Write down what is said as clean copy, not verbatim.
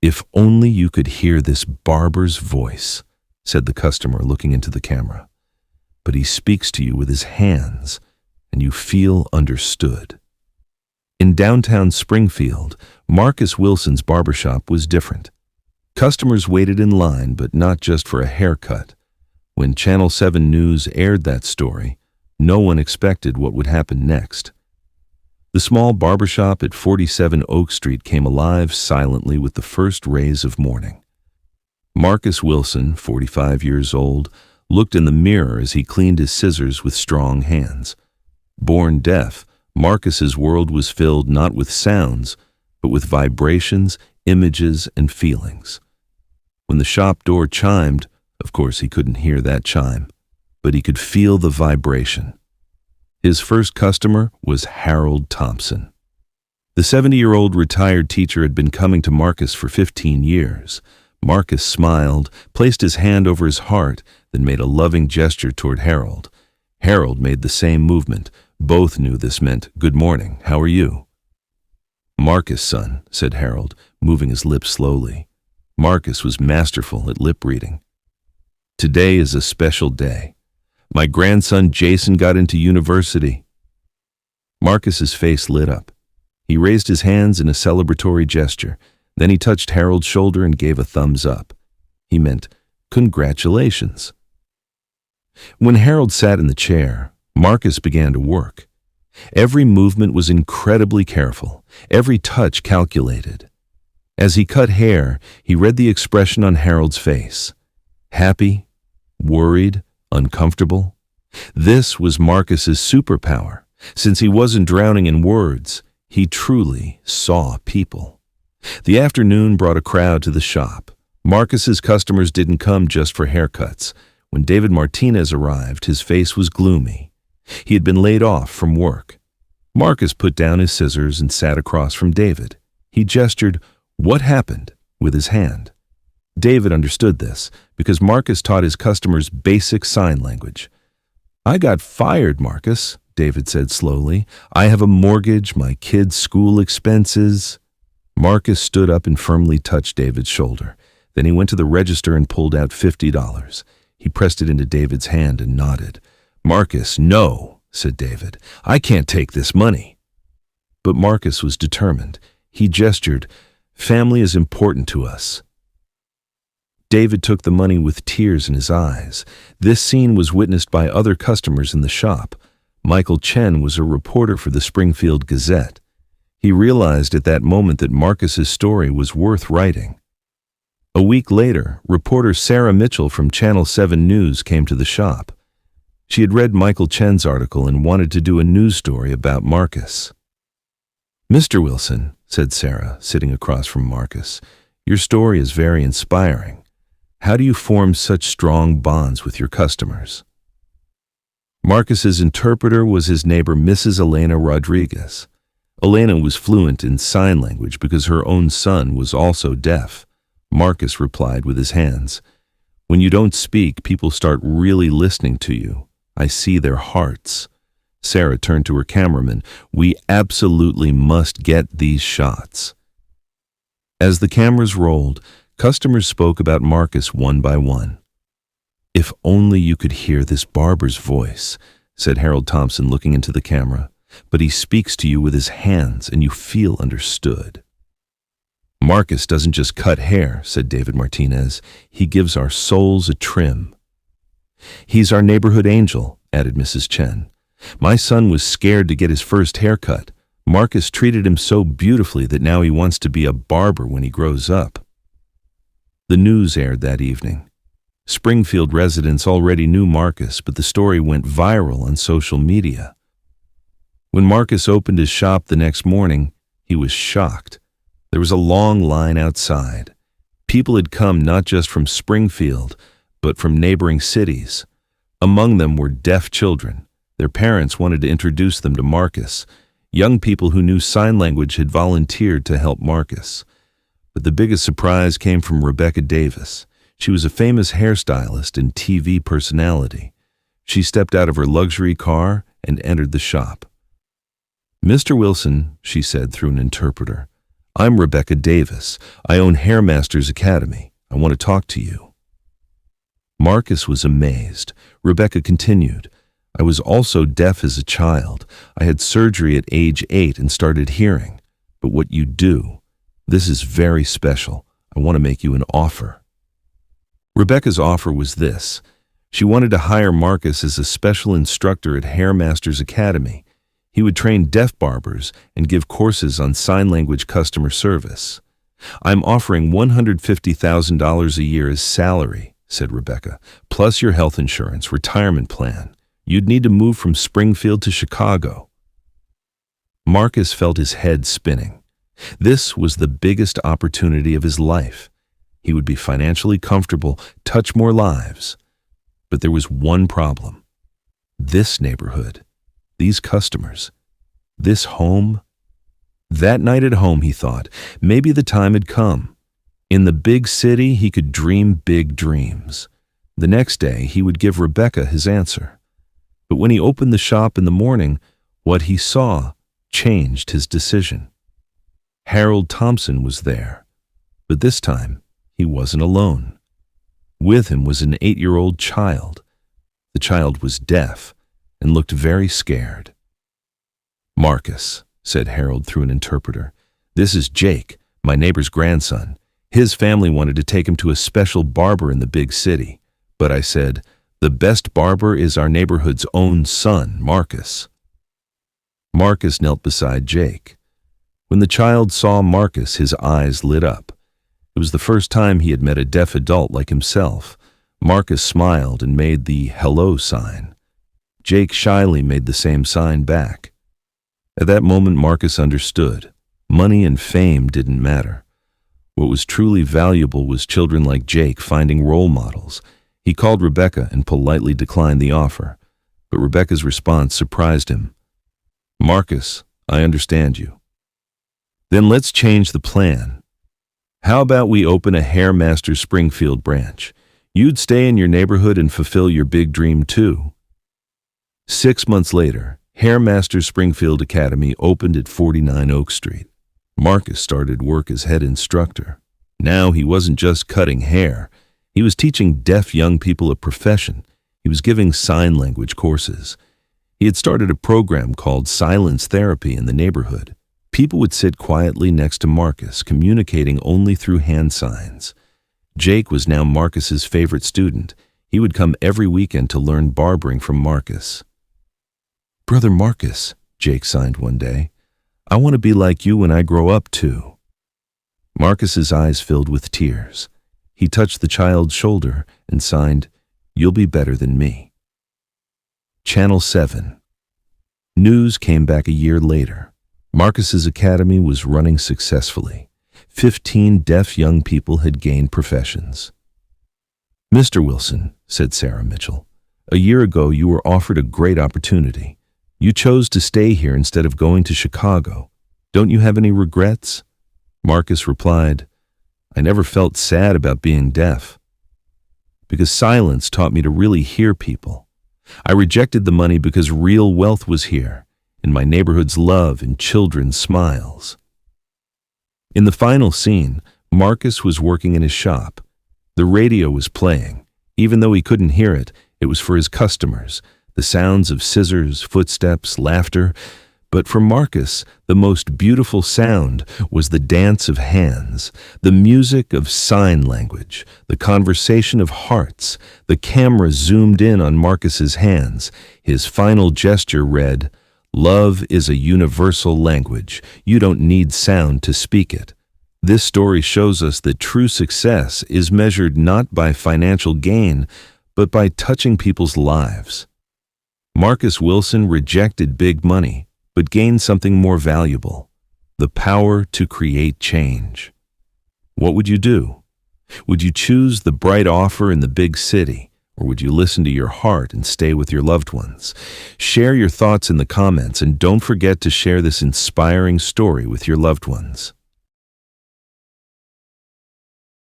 "If only you could hear this barber's voice," said the customer looking into the camera. "But he speaks to you with his hands, and you feel understood." In downtown Springfield, Marcus Wilson's barbershop was different. Customers waited in line, but not just for a haircut. When Channel 7 News aired that story, no one expected what would happen next. The small barbershop at 47 Oak Street came alive silently with the first rays of morning. Marcus Wilson, 45 years old, looked in the mirror as he cleaned his scissors with strong hands. Born deaf, Marcus's world was filled not with sounds, but with vibrations, images, and feelings. When the shop door chimed, of course he couldn't hear that chime, but he could feel the vibration. His first customer was Harold Thompson. The 70-year-old retired teacher had been coming to Marcus for 15 years. Marcus smiled, placed his hand over his heart, then made a loving gesture toward Harold. Harold made the same movement. Both knew this meant, "Good morning, how are you?" "Marcus, son," said Harold, moving his lips slowly. Marcus was masterful at lip reading. "Today is a special day. My grandson Jason got into university." Marcus's face lit up. He raised his hands in a celebratory gesture. Then he touched Harold's shoulder and gave a thumbs up. He meant, "Congratulations." When Harold sat in the chair, Marcus began to work. Every movement was incredibly careful, every touch calculated. As he cut hair, he read the expression on Harold's face. Happy, worried, uncomfortable. This was Marcus's superpower. Since he wasn't drowning in words, he truly saw people. The afternoon brought a crowd to the shop. Marcus's customers didn't come just for haircuts. When David Martinez arrived, his face was gloomy. He had been laid off from work. Marcus put down his scissors and sat across from David. He gestured, "What happened?" with his hand. David understood this because Marcus taught his customers basic sign language. "I got fired, Marcus," David said slowly. "I have a mortgage, my kids' school expenses." Marcus stood up and firmly touched David's shoulder. Then he went to the register and pulled out $50. He pressed it into David's hand and nodded. "Marcus, no," said David. "I can't take this money." But Marcus was determined. He gestured, "Family is important to us." David took the money with tears in his eyes. This scene was witnessed by other customers in the shop. Michael Chen was a reporter for the Springfield Gazette. He realized at that moment that Marcus's story was worth writing. A week later, reporter Sarah Mitchell from Channel 7 News came to the shop. She had read Michael Chen's article and wanted to do a news story about Marcus. "Mr. Wilson," said Sarah, sitting across from Marcus, "your story is very inspiring. How do you form such strong bonds with your customers?" Marcus's interpreter was his neighbor Mrs. Elena Rodriguez. Elena was fluent in sign language because her own son was also deaf. Marcus replied with his hands, "When you don't speak, people start really listening to you. I see their hearts." Sarah turned to her cameraman. "We absolutely must get these shots." As the cameras rolled, customers spoke about Marcus one by one. "If only you could hear this barber's voice," said Harold Thompson looking into the camera. "But he speaks to you with his hands and you feel understood." "Marcus doesn't just cut hair," said David Martinez. "He gives our souls a trim." "He's our neighborhood angel," added Mrs. Chen. "My son was scared to get his first haircut. Marcus treated him so beautifully that now he wants to be a barber when he grows up." The news aired that evening. Springfield residents already knew Marcus, but the story went viral on social media. When Marcus opened his shop the next morning, he was shocked. There was a long line outside. People had come not just from Springfield, but from neighboring cities. Among them were deaf children. Their parents wanted to introduce them to Marcus. Young people who knew sign language had volunteered to help Marcus. But the biggest surprise came from Rebecca Davis. She was a famous hairstylist and TV personality. She stepped out of her luxury car and entered the shop. "Mr. Wilson," she said through an interpreter, I'm Rebecca Davis. I own Hairmasters Academy. I want to talk to you. Marcus was amazed. Rebecca continued, I was also deaf as a child. I had surgery at age 8 and started hearing. But what you do, this is very special. I want to make you an offer. Rebecca's offer was this. She wanted to hire Marcus as a special instructor at Hairmasters Academy. He would train deaf barbers and give courses on sign language customer service. I'm offering $150,000 a year as salary, said Rebecca, plus your health insurance, retirement plan. You'd need to move from Springfield to Chicago. Marcus felt his head spinning. This was the biggest opportunity of his life. He would be financially comfortable, touch more lives. But there was one problem. This neighborhood, these customers, this home. That night at home, he thought, maybe the time had come. In the big city, he could dream big dreams. The next day, he would give Rebecca his answer. But when he opened the shop in the morning, what he saw changed his decision. Harold Thompson was there, but this time he wasn't alone. With him was an 8-year-old child. The child was deaf and looked very scared. Marcus, said Harold through an interpreter, this is Jake, my neighbor's grandson. His family wanted to take him to a special barber in the big city, but I said, the best barber is our neighborhood's own son, Marcus. Marcus knelt beside Jake. When the child saw Marcus, his eyes lit up. It was the first time he had met a deaf adult like himself. Marcus smiled and made the hello sign. Jake shyly made the same sign back. At that moment, Marcus understood. Money and fame didn't matter. What was truly valuable was children like Jake finding role models. He called Rebecca and politely declined the offer, but Rebecca's response surprised him. Marcus, I understand you. Then let's change the plan. How about we open a Hairmasters Springfield branch? You'd stay in your neighborhood and fulfill your big dream too. 6 months later, Hairmasters Springfield Academy opened at 49 Oak Street. Marcus started work as head instructor. Now he wasn't just cutting hair. He was teaching deaf young people a profession. He was giving sign language courses. He had started a program called Silence Therapy in the neighborhood. People would sit quietly next to Marcus, communicating only through hand signs. Jake was now Marcus's favorite student. He would come every weekend to learn barbering from Marcus. Brother Marcus, Jake signed one day, I want to be like you when I grow up too. Marcus's eyes filled with tears. He touched the child's shoulder and signed, You'll be better than me. Channel 7. News came back a year later. Marcus's academy was running successfully. 15 deaf young people had gained professions. Mr. Wilson, said Sarah Mitchell, a year ago you were offered a great opportunity. You chose to stay here instead of going to Chicago. Don't you have any regrets? Marcus replied, I never felt sad about being deaf. Because silence taught me to really hear people. I rejected the money because real wealth was here, in my neighborhood's love and children's smiles. In the final scene, Marcus was working in his shop. The radio was playing. Even though he couldn't hear it, it was for his customers, the sounds of scissors, footsteps, laughter. But for Marcus, the most beautiful sound was the dance of hands, the music of sign language, the conversation of hearts. The camera zoomed in on Marcus's hands. His final gesture read, Love is a universal language. You don't need sound to speak it. This story shows us that true success is measured not by financial gain, but by touching people's lives. Marcus Wilson rejected big money, but gained something more valuable, the power to create change. What would you do? Would you choose the bright offer in the big city, or would you listen to your heart and stay with your loved ones? Share your thoughts in the comments, and don't forget to share this inspiring story with your loved ones.